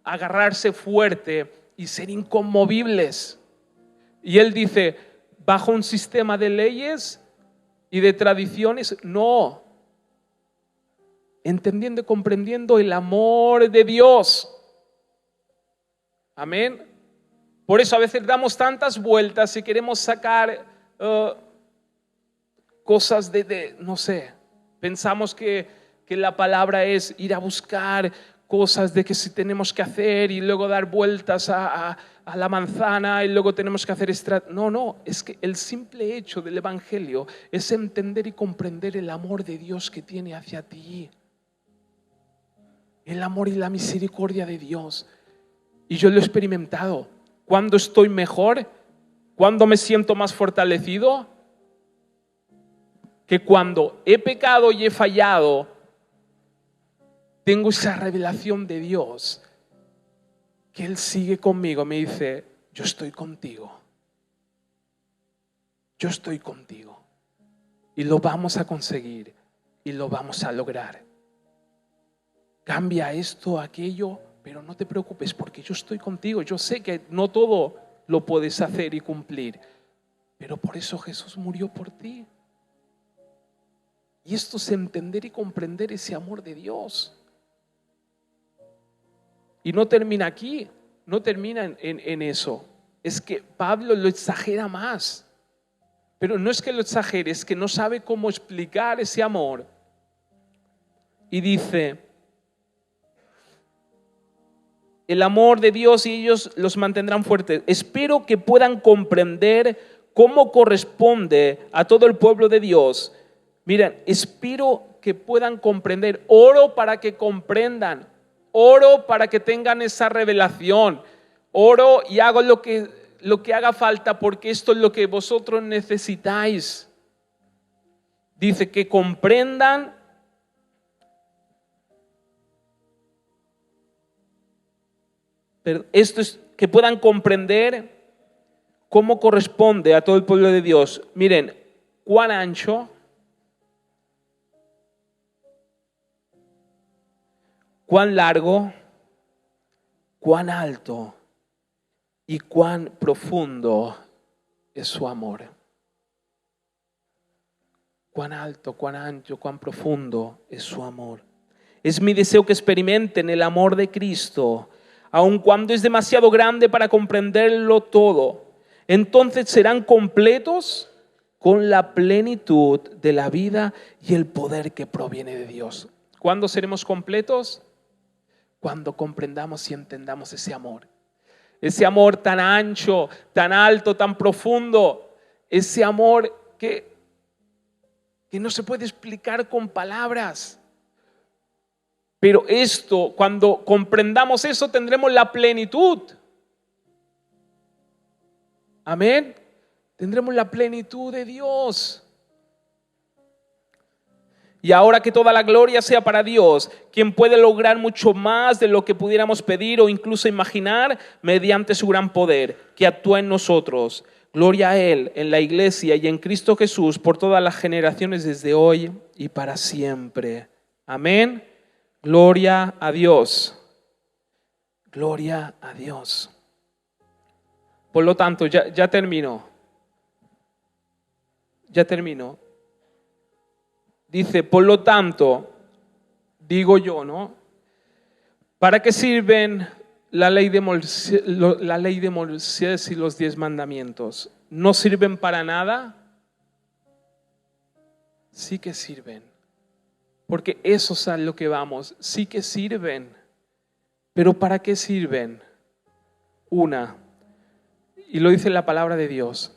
agarrarse fuerte y ser inconmovibles. Y él dice, bajo un sistema de leyes y de tradiciones, no. Entendiendo y comprendiendo el amor de Dios. Amén. Por eso a veces damos tantas vueltas y queremos sacar cosas no sé, pensamos que la palabra es ir a buscar cosas de que si tenemos que hacer y luego dar vueltas a la manzana y luego tenemos que hacer No, es que el simple hecho del Evangelio es entender y comprender el amor de Dios que tiene hacia ti. El amor y la misericordia de Dios. Y yo lo he experimentado. Cuando estoy mejor, cuando me siento más fortalecido, que cuando he pecado y he fallado, tengo esa revelación de Dios, que Él sigue conmigo, me dice, yo estoy contigo. Yo estoy contigo. Y lo vamos a conseguir y lo vamos a lograr. Cambia esto, aquello, pero no te preocupes porque yo estoy contigo. Yo sé que no todo lo puedes hacer y cumplir, pero por eso Jesús murió por ti. Y esto es entender y comprender ese amor de Dios. Y no termina aquí, no termina en eso. Es que Pablo lo exagera más. Pero no es que lo exagere, es que no sabe cómo explicar ese amor. Y dice, el amor de Dios y ellos los mantendrán fuertes. Espero que puedan comprender cómo corresponde a todo el pueblo de Dios. Miren, espero que puedan comprender. Oro para que comprendan. Oro para que tengan esa revelación. Oro y hago lo que haga falta porque esto es lo que vosotros necesitáis. Dice que comprendan. Pero esto es que puedan comprender cómo corresponde a todo el pueblo de Dios. Miren, cuán ancho, cuán largo, cuán alto y cuán profundo es su amor. Cuán alto, cuán ancho, cuán profundo es su amor. Es mi deseo que experimenten el amor de Cristo, aun cuando es demasiado grande para comprenderlo todo. Entonces serán completos con la plenitud de la vida y el poder que proviene de Dios. ¿Cuándo seremos completos? Cuando comprendamos y entendamos ese amor. Ese amor tan ancho, tan alto, tan profundo. Ese amor que no se puede explicar con palabras. Pero esto, cuando comprendamos eso, tendremos la plenitud. Amén. Tendremos la plenitud de Dios. Y ahora que toda la gloria sea para Dios, quien puede lograr mucho más de lo que pudiéramos pedir o incluso imaginar mediante su gran poder que actúa en nosotros. Gloria a Él en la iglesia y en Cristo Jesús por todas las generaciones desde hoy y para siempre. Amén. Gloria a Dios. Gloria a Dios. Por lo tanto, ya termino. Ya termino. Dice, por lo tanto, digo yo, ¿no? ¿Para qué sirven la ley de Moisés y los 10 mandamientos? ¿No sirven para nada? Sí que sirven. Porque eso es a lo que vamos. Sí que sirven. ¿Pero para qué sirven? Una, y lo dice la palabra de Dios,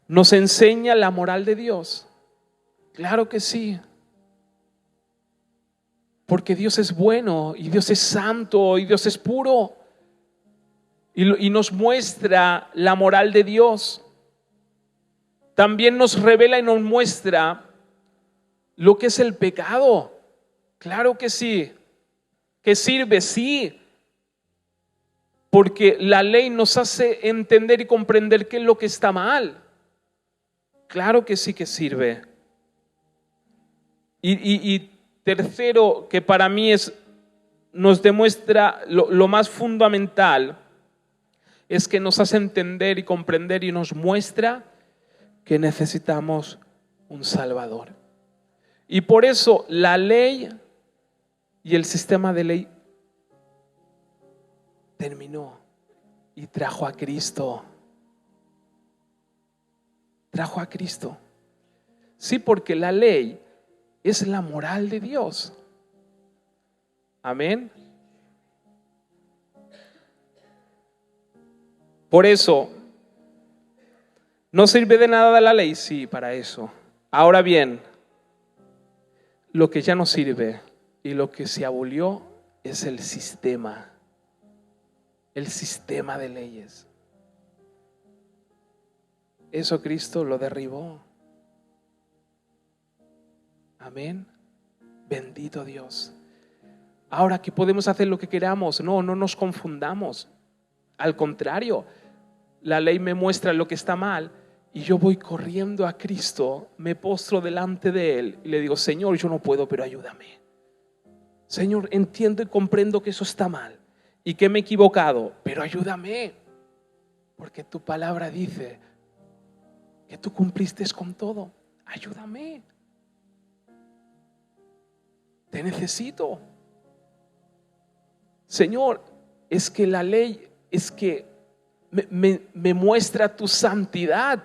nos enseña la moral de Dios. Claro que sí. Porque Dios es bueno y Dios es santo y Dios es puro. Y nos muestra la moral de Dios. También nos revela y nos muestra lo que es el pecado. Claro que sí. ¿Que sirve? Sí. Porque la ley nos hace entender y comprender qué es lo que está mal. Claro que sí que sirve. Y tercero, que para mí nos demuestra lo más fundamental, es que nos hace entender y comprender y nos muestra que necesitamos un Salvador. Y por eso la ley y el sistema de ley terminó y trajo a Cristo. trajo a Cristo. Sí, porque la ley es la moral de Dios. Amén. Por eso, ¿no sirve de nada la ley? Sí, para eso. Ahora bien, lo que ya no sirve y lo que se abolió es el sistema de leyes. Eso Cristo lo derribó. Amén. Bendito Dios. Ahora que podemos hacer lo que queramos, no nos confundamos. Al contrario, la ley me muestra lo que está mal y yo voy corriendo a Cristo, me postro delante de Él y le digo: Señor, yo no puedo, pero ayúdame. Señor, entiendo y comprendo que eso está mal y que me he equivocado, pero ayúdame, porque tu palabra dice que tú cumpliste con todo. Ayúdame. Te necesito. Señor, es que la ley es que me muestra tu santidad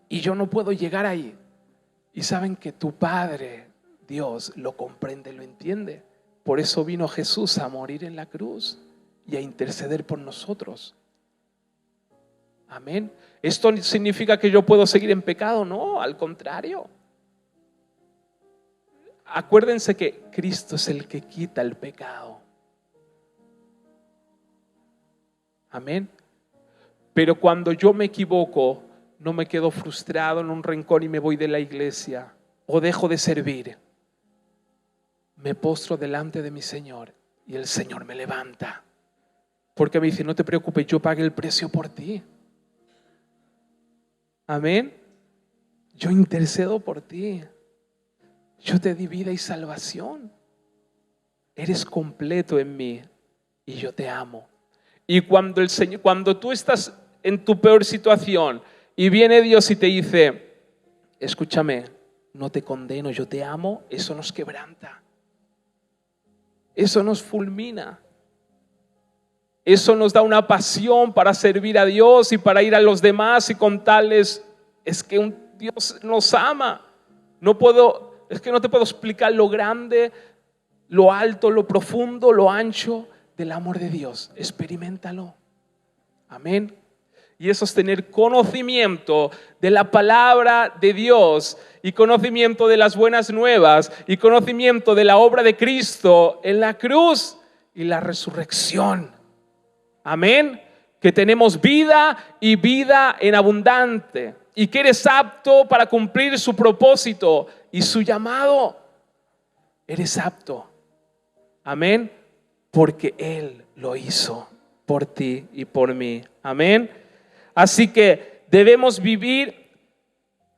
y yo no puedo llegar ahí. Y saben que tu Padre, Dios, lo comprende, lo entiende. Por eso vino Jesús a morir en la cruz y a interceder por nosotros. Amén. ¿Esto significa que yo puedo seguir en pecado? No, al contrario. Acuérdense que Cristo es el que quita el pecado. Amén. Pero cuando yo me equivoco, no me quedo frustrado en un rencor y me voy de la iglesia o dejo de servir. Me postro delante de mi Señor y el Señor me levanta. Porque me dice: no te preocupes, yo pagué el precio por ti. Amén. Yo intercedo por ti. Yo te di vida y salvación. Eres completo en mí y yo te amo. Y cuando tú estás en tu peor situación y viene Dios y te dice: escúchame, no te condeno, yo te amo, eso nos quebranta. Eso nos fulmina. Eso nos da una pasión para servir a Dios y para ir a los demás y contarles: es que un Dios nos ama. Es que no te puedo explicar lo grande, lo alto, lo profundo, lo ancho del amor de Dios. Experiméntalo. Amén. Y eso es tener conocimiento de la palabra de Dios y conocimiento de las buenas nuevas y conocimiento de la obra de Cristo en la cruz y la resurrección. Amén. Que tenemos vida y vida en abundante y que eres apto para cumplir su propósito y su llamado. Eres apto. Amén. Porque Él lo hizo por ti y por mí. Amén. Así que debemos vivir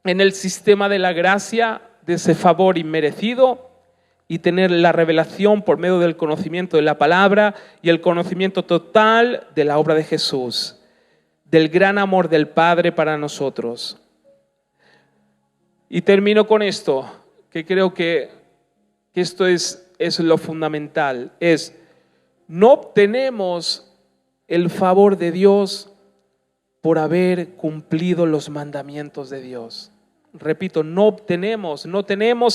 en el sistema de la gracia, de ese favor inmerecido, y tener la revelación por medio del conocimiento de la palabra y el conocimiento total de la obra de Jesús, del gran amor del Padre para nosotros. Y termino con esto, que creo que esto es lo fundamental. No obtenemos el favor de Dios por haber cumplido los mandamientos de Dios. Repito, no tenemos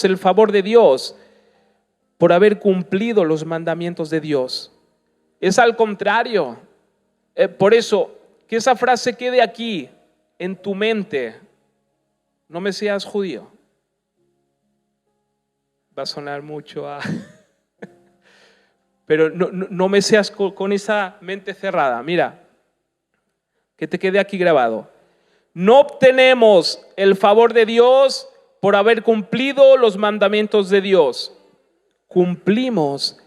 el favor de Dios por haber cumplido los mandamientos de Dios. Es al contrario. Por eso, que esa frase quede aquí, en tu mente. No me seas judío. Va a sonar mucho a... Pero no me seas con esa mente cerrada. Mira, que te quede aquí grabado. No obtenemos el favor de Dios por haber cumplido los mandamientos de Dios. Cumplimos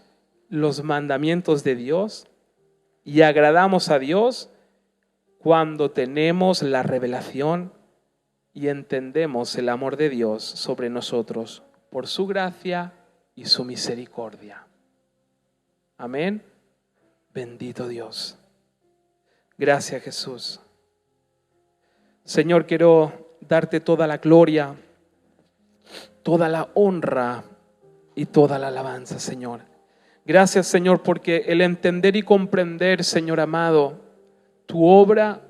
los mandamientos de Dios y agradamos a Dios cuando tenemos la revelación y entendemos el amor de Dios sobre nosotros por su gracia y su misericordia. Amén. Bendito Dios. Gracias, Jesús. Señor, quiero darte toda la gloria, toda la honra y toda la alabanza, Señor. Gracias, Señor, porque el entender y comprender, Señor amado, tu obra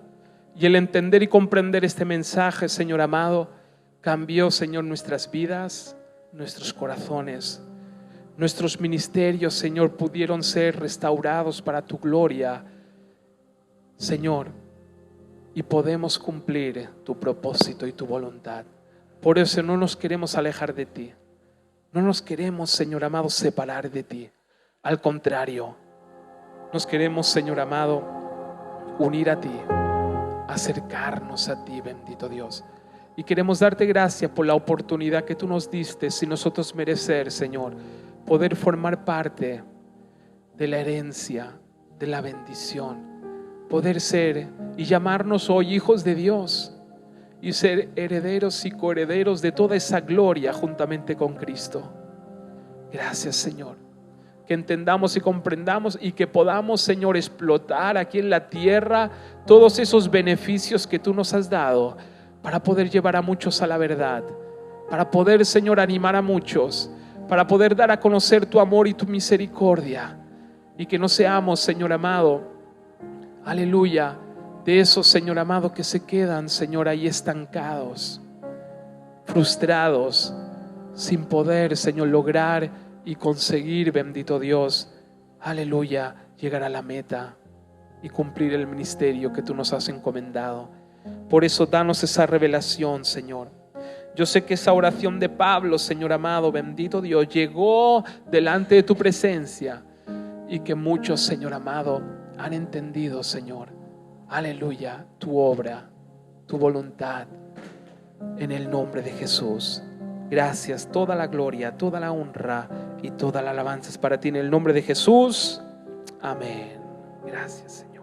Y el entender y comprender este mensaje, Señor amado, cambió, Señor, nuestras vidas, nuestros corazones. Nuestros ministerios, Señor, pudieron ser restaurados para tu gloria, Señor, y podemos cumplir tu propósito y tu voluntad. Por eso no nos queremos alejar de ti. No nos queremos, Señor amado, separar de ti. Al contrario, nos queremos, Señor amado, unir a ti, acercarnos a ti, bendito Dios. Y queremos darte gracias por la oportunidad que tú nos diste, sin nosotros merecer, Señor, poder formar parte de la herencia, de la bendición, poder ser y llamarnos hoy hijos de Dios y ser herederos y coherederos de toda esa gloria juntamente con Cristo. Gracias, Señor, que entendamos y comprendamos y que podamos, Señor, explotar aquí en la tierra todos esos beneficios que tú nos has dado para poder llevar a muchos a la verdad, para poder, Señor, animar a muchos, para poder dar a conocer tu amor y tu misericordia, y que no seamos, Señor amado, aleluya, de esos, Señor amado, que se quedan, Señor, ahí estancados, frustrados, sin poder, Señor, lograr y conseguir, bendito Dios, aleluya, llegar a la meta y cumplir el ministerio que tú nos has encomendado. Por eso danos esa revelación, Señor. Yo sé que esa oración de Pablo, Señor amado, bendito Dios, llegó delante de tu presencia y que muchos, Señor amado, han entendido, Señor, aleluya, tu obra, tu voluntad, en el nombre de Jesús. Gracias, toda la gloria, toda la honra y toda la alabanza es para ti en el nombre de Jesús. Amén. Gracias, Señor.